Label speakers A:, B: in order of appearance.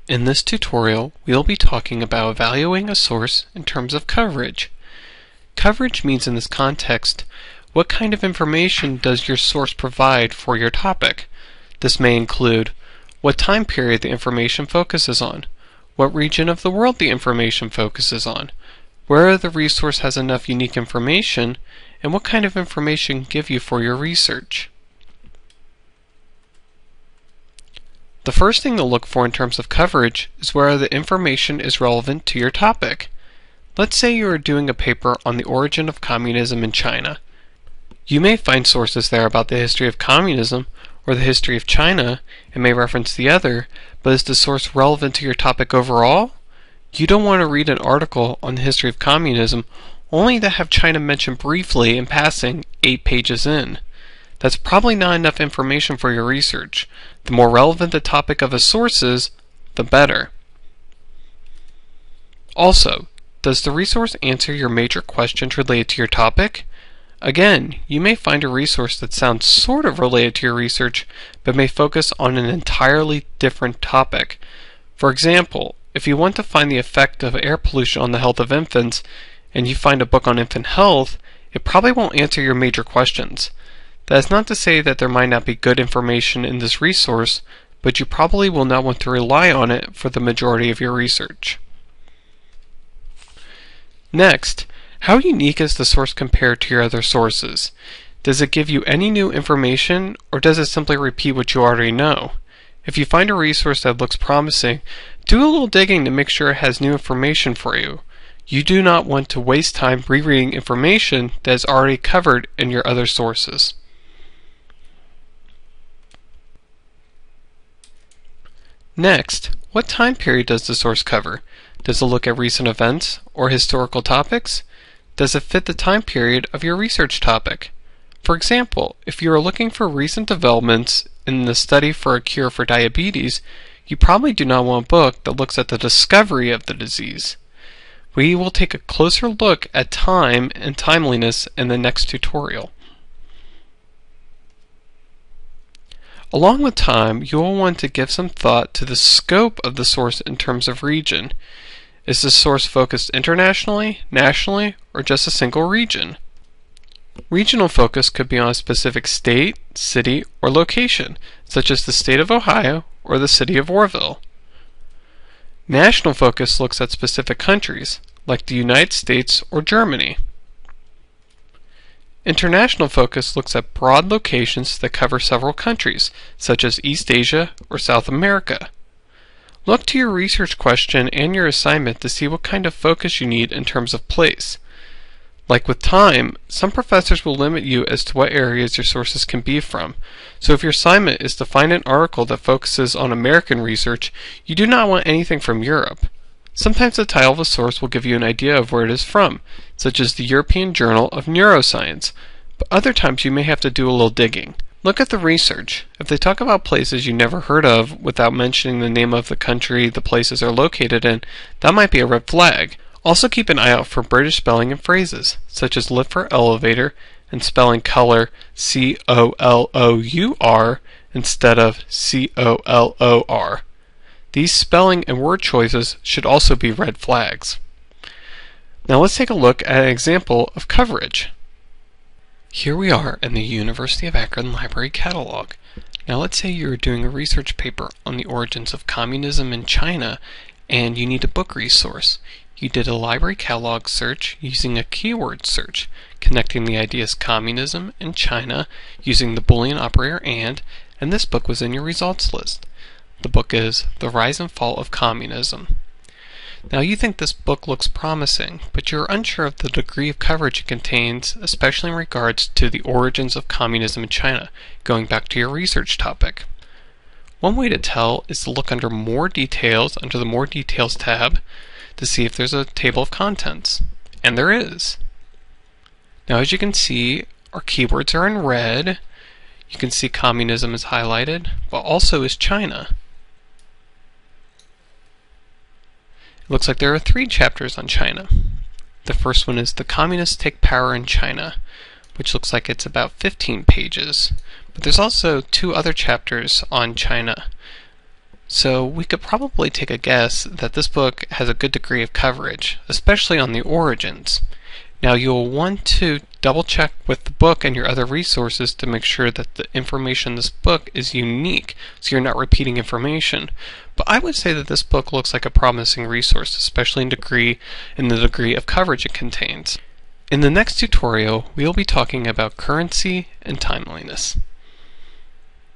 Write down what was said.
A: In this tutorial, we'll be talking about evaluating a source in terms of coverage. Coverage means in this context, what kind of information does your source provide for your topic? This may include what time period the information focuses on, what region of the world the information focuses on, where the resource has enough unique information, and what kind of information give you for your research. The first thing to look for in terms of coverage is whether the information is relevant to your topic. Let's say you are doing a paper on the origin of communism in China. You may find sources there about the history of communism or the history of China and may reference the other, but is the source relevant to your topic overall? You don't want to read an article on the history of communism only to have China mentioned briefly in passing 8 pages in. That's probably not enough information for your research. The more relevant the topic of a source is, the better. Also, does the resource answer your major questions related to your topic? Again, you may find a resource that sounds sort of related to your research, but may focus on an entirely different topic. For example, if you want to find the effect of air pollution on the health of infants, and you find a book on infant health, it probably won't answer your major questions. That is not to say that there might not be good information in this resource, but you probably will not want to rely on it for the majority of your research. Next, how unique is the source compared to your other sources? Does it give you any new information, or does it simply repeat what you already know? If you find a resource that looks promising, do a little digging to make sure it has new information for you. You do not want to waste time rereading information that is already covered in your other sources. Next, what time period does the source cover? Does it look at recent events or historical topics? Does it fit the time period of your research topic? For example, if you are looking for recent developments in the study for a cure for diabetes, you probably do not want a book that looks at the discovery of the disease. We will take a closer look at time and timeliness in the next tutorial. Along with time, you will want to give some thought to the scope of the source in terms of region. Is the source focused internationally, nationally, or just a single region? Regional focus could be on a specific state, city, or location, such as the state of Ohio or the city of Orville. National focus looks at specific countries, like the United States or Germany. International focus looks at broad locations that cover several countries, such as East Asia or South America. Look to your research question and your assignment to see what kind of focus you need in terms of place. Like with time, some professors will limit you as to what areas your sources can be from. So if your assignment is to find an article that focuses on American research, you do not want anything from Europe. Sometimes the title of a source will give you an idea of where it is from, such as the European Journal of Neuroscience, but other times you may have to do a little digging. Look at the research. If they talk about places you never heard of without mentioning the name of the country the places are located in, that might be a red flag. Also keep an eye out for British spelling and phrases, such as lift for elevator and spelling color C-O-L-O-U-R instead of C-O-L-O-R. These spelling and word choices should also be red flags. Now let's take a look at an example of coverage. Here we are in the University of Akron Library Catalog. Now let's say you're doing a research paper on the origins of communism in China and you need a book resource. You did a library catalog search using a keyword search, connecting the ideas communism and China using the Boolean operator and this book was in your results list. The book is The Rise and Fall of Communism. Now you think this book looks promising, but you're unsure of the degree of coverage it contains, especially in regards to the origins of communism in China, going back to your research topic. One way to tell is to look under More Details under the More Details tab to see if there's a table of contents. And there is. Now as you can see, our keywords are in red. You can see communism is highlighted, but also is China. It looks like there are 3 chapters on China. The first one is The Communists Take Power in China, which looks like it's about 15 pages. But there's also 2 other chapters on China. So we could probably take a guess that this book has a good degree of coverage, especially on the origins. Now you'll want to double check with the book and your other resources to make sure that the information in this book is unique, so you're not repeating information. But I would say that this book looks like a promising resource, especially in the degree of coverage it contains. In the next tutorial, we will be talking about currency and timeliness.